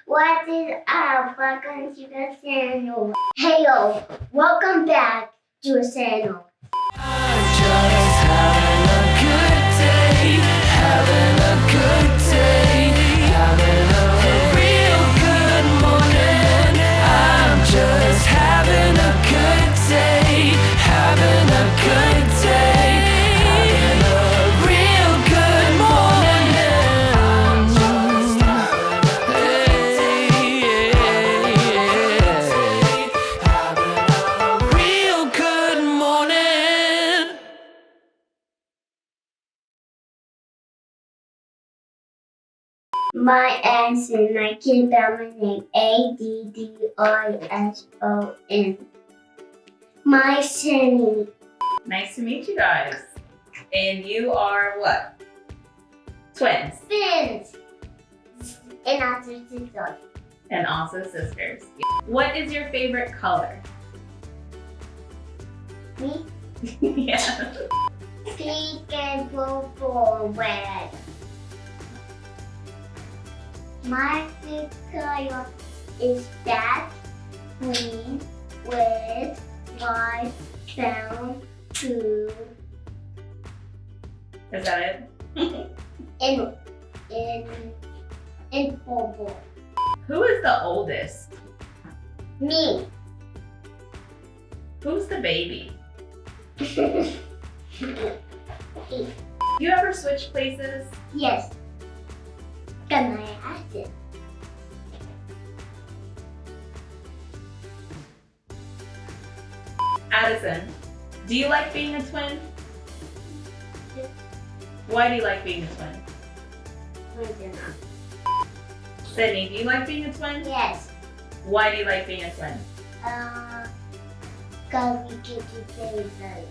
What is up? Welcome to the channel. Hey yo, welcome back to the channel. Just having a good day, having a good day, having a real good morning. I'm just having a good day, having a good day, having a real good morning. I'm just having a real good morning. My Addison, I can spell my name Addison. My Sunny. Nice to meet you guys. And you are what? Twins. Fins. And also sisters. And also sisters. What is your favorite color? Me, Yeah. pink and purple red. My favorite color is that green with white brown blue Is that it? and purple. Who is the oldest? Me. Who's the baby? You ever switch places? Yes. Can I ask it? Addison, do you like being a twin? Yes. Why do you like being a twin? Sydney, do you like being a twin? Yes. Why do you like being a twin? Cause we get to play with them.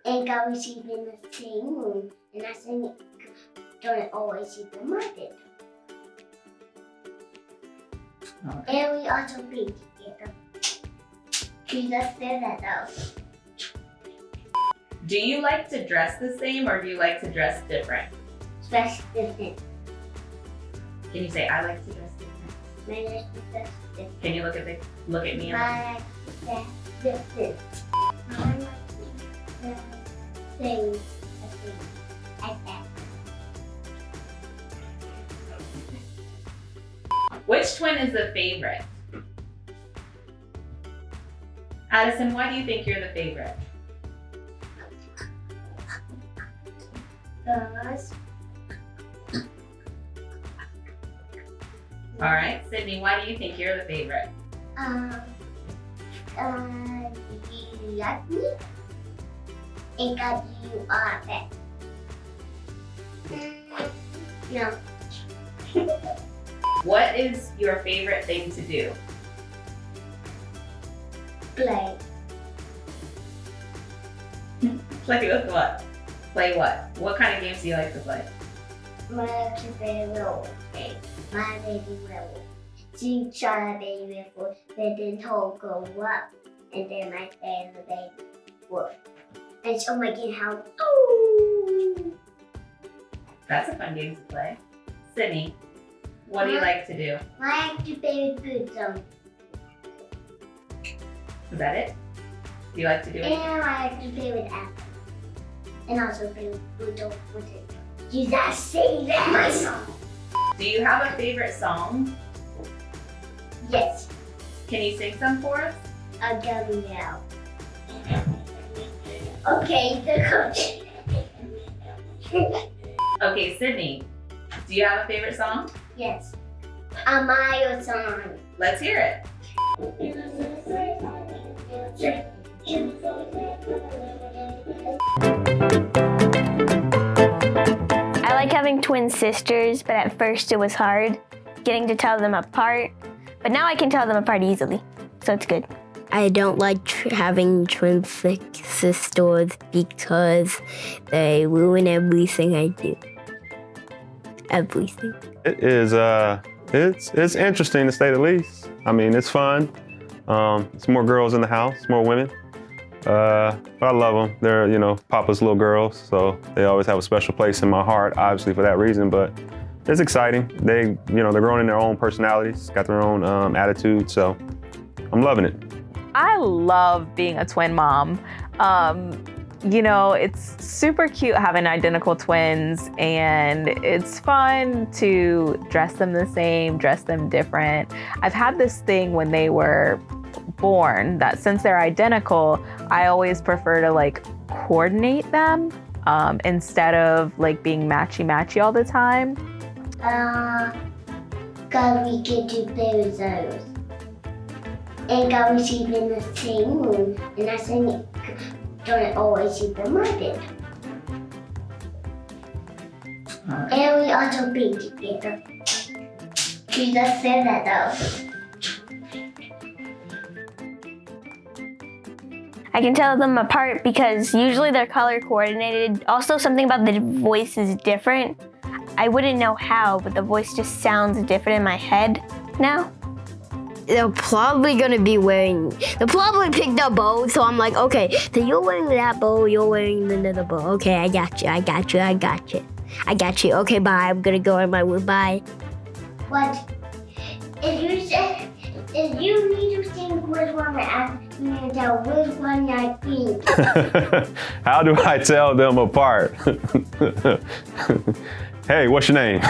And cause we sleep in the same room. And I think don't always sleep in my bed. Okay. And we also be together. She just said that though. Do you like to dress the same or do you like to dress different? Dress different. Can you say, I like to dress different? My dress different. Can you look at me? My dress different. I like the thing. Like that. Which twin is the favorite? Addison, why do you think you're the favorite? Cause All right, Sydney, why do you think you're the favorite? You like me? And cause you are best. No. What is your favorite thing to do? Play. Play with what? Play what? What kind of games do you like to play? My favorite thing. My baby will. She tried a baby before, but then whole go up. And then my favorite baby will. And so making how. Ooh. That's a fun game to play. Sydney, what do you like to do? My baby good song. Is that it? Do you like to do it? And I like to play with Apple. And also play with Pluto with it. You just say that my song. Do you have a favorite song? Yes. Can you sing some for us? I'll tell you now. Okay, the coach. Okay, Sydney, do you have a favorite song? Yes. A Mario song. Let's hear it. I like having twin sisters, but at first it was hard getting to tell them apart. But now I can tell them apart easily, so it's good. I don't like having twin sisters because they ruin everything I do. Everything. It is, it's interesting to say the least. I mean, it's fun. It's more girls in the house, more women. But I love them. They're, Papa's little girls, so they always have a special place in my heart, obviously for that reason. But it's exciting. They're growing in their own personalities, got their own attitude. So I'm loving it. I love being a twin mom. It's super cute having identical twins, and it's fun to dress them the same, dress them different. I've had this thing when they were born that since they're identical, I always prefer to like coordinate them instead of like being matchy all the time. Cause we get to play with those. And cause we sleep in the same room, and I think don't always sleep in my bed. And we also bake together. She just said that though. I can tell them apart because usually they're color coordinated. Also, something about the voice is different. I wouldn't know how, but the voice just sounds different in my head now. They're probably picked up bow, so I'm like, okay, so you're wearing that bow, you're wearing another bow. Okay, I got you. Okay, bye, I'm gonna go on my way, bye. What? If you need to think which one I ask, you need to tell which one I think. How do I tell them apart? Hey, what's your name?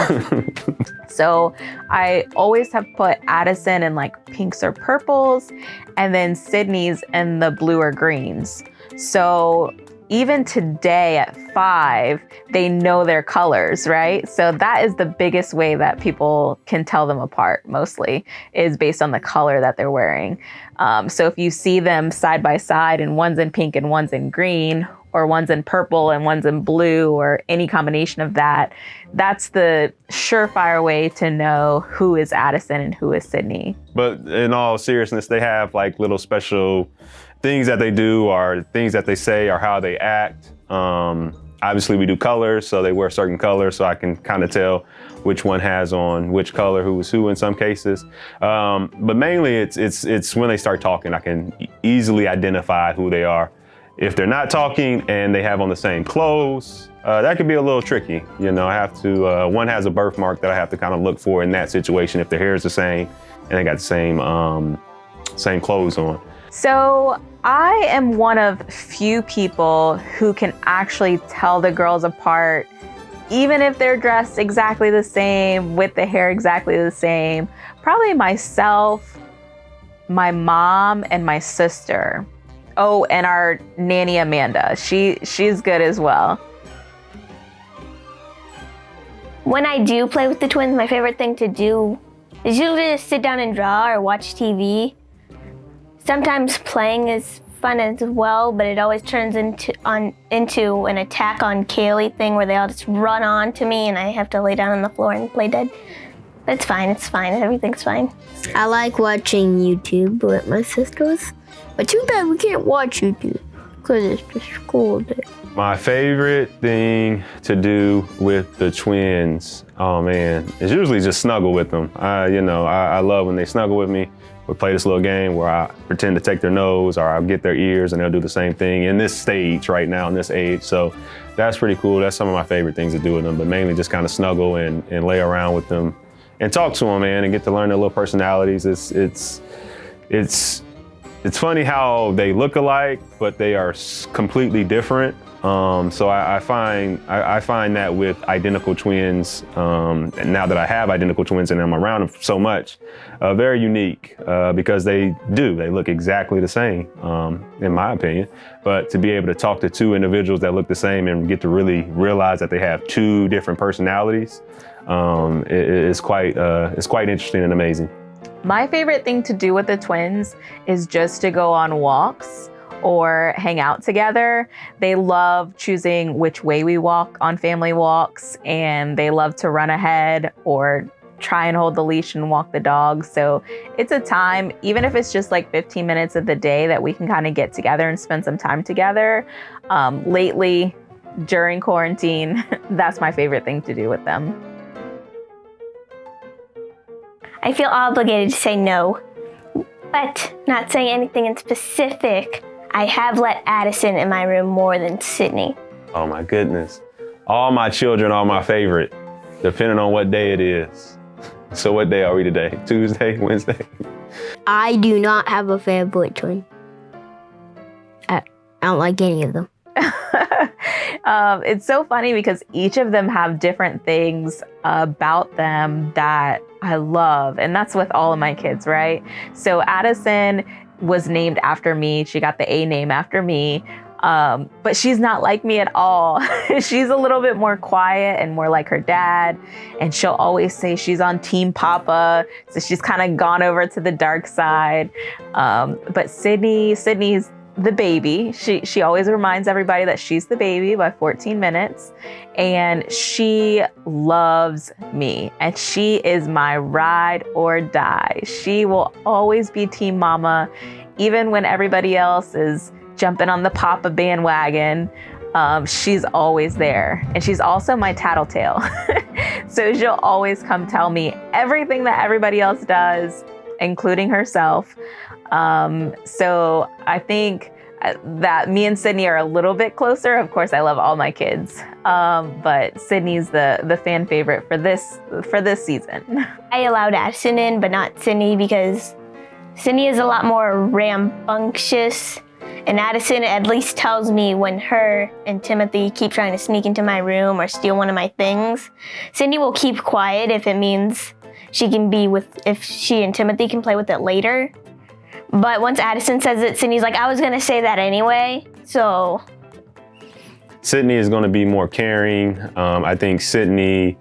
So I always have put Addison in like pinks or purples, and then Sydney's in the blue or greens. So even today at 5, they know their colors, right? So that is the biggest way that people can tell them apart mostly, is based on the color that they're wearing. So if you see them side by side and one's in pink and one's in green, or one's in purple and one's in blue, or any combination of that, that's the surefire way to know who is Addison and who is Sydney. But in all seriousness, they have like little special things that they do, or things that they say, or how they act. Obviously we do colors, so they wear certain colors, so I can kind of tell which one has on which color, who is who in some cases. But mainly it's when they start talking, I can easily identify who they are. If they're not talking and they have on the same clothes, that could be a little tricky. I have to, one has a birthmark that I have to kind of look for in that situation if their hair is the same and they got the same clothes on. So I am one of few people who can actually tell the girls apart, even if they're dressed exactly the same, with the hair exactly the same. Probably myself, my mom, and my sister. Oh, and our nanny Amanda. She's good as well. When I do play with the twins, my favorite thing to do is usually just sit down and draw or watch TV. Sometimes playing is fun as well, but it always turns into an attack on Kaylee thing where they all just run on to me and I have to lay down on the floor and play dead. But it's fine, everything's fine. I like watching YouTube with my sisters, but too bad we can't watch YouTube because it's the school day. My favorite thing to do with the twins, oh man, is usually just snuggle with them. I love when they snuggle with me. We play this little game where I pretend to take their nose, or I'll get their ears, and they'll do the same thing in this stage right now, in this age. So that's pretty cool. That's some of my favorite things to do with them, but mainly just kind of snuggle and lay around with them and talk to them, man, and get to learn their little personalities. It's funny how they look alike, but they are completely different. So I find that with identical twins, and now that I have identical twins and I'm around them so much, very unique, because they look exactly the same, in my opinion. But to be able to talk to two individuals that look the same and get to really realize that they have two different personalities, it's quite interesting and amazing. My favorite thing to do with the twins is just to go on walks or hang out together. They love choosing which way we walk on family walks, and they love to run ahead or try and hold the leash and walk the dog. So it's a time, even if it's just like 15 minutes of the day, that we can kind of get together and spend some time together. Lately, during quarantine, that's my favorite thing to do with them. I feel obligated to say no, but not saying anything in specific. I have let Addison in my room more than Sydney. Oh my goodness. All my children are my favorite. depending on what day it is. So what day are we today? Tuesday, Wednesday? I do not have a favorite twin. I don't like any of them. It's so funny because each of them have different things about them that I love. And that's with all of my kids, right? So Addison was named after me. She got the A name after me. But she's not like me at all. She's a little bit more quiet and more like her dad. And she'll always say she's on Team Papa. So she's kind of gone over to the dark side. But Sydney's the baby. She always reminds everybody that she's the baby by 14 minutes. And she loves me. And she is my ride or die. She will always be Team Mama, even when everybody else is jumping on the Papa bandwagon. She's always there. And she's also my tattletale. So she'll always come tell me everything that everybody else does, including herself. So I think that me and Sydney are a little bit closer. Of course, I love all my kids. But Sydney's the fan favorite for this season. I allowed Addison in, but not Sydney, because Sydney is a lot more rambunctious. And Addison at least tells me when her and Timothy keep trying to sneak into my room or steal one of my things. Sydney will keep quiet if it means if she and Timothy can play with it later. But once Addison says it, Sydney's like, I was gonna say that anyway, so. Sydney is gonna be more caring. I think Sydney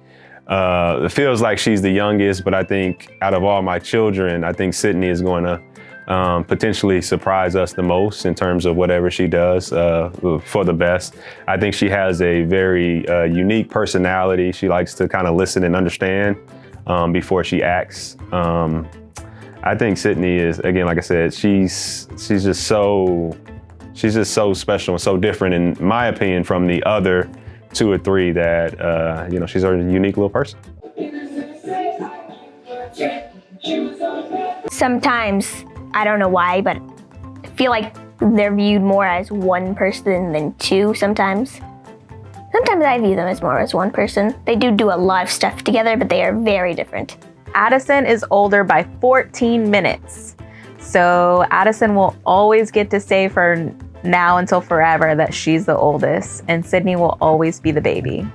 feels like she's the youngest, but I think out of all my children, I think Sydney is gonna potentially surprise us the most in terms of whatever she does for the best. I think she has a very unique personality. She likes to kind of listen and understand before she acts. I think Sydney is, again, like I said, she's just so special and so different, in my opinion, from the other two or three that, she's a unique little person. Sometimes, I don't know why, but I feel like they're viewed more as one person than two sometimes. Sometimes I view them as more as one person. They do a lot of stuff together, but they are very different. Addison is older by 14 minutes. So Addison will always get to say for now until forever that she's the oldest, and Sydney will always be the baby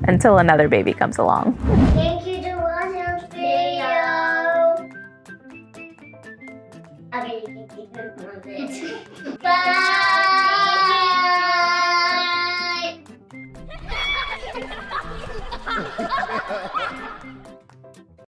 until another baby comes along. Thank you to watch our video. Okay, you can keep it on this. Bye.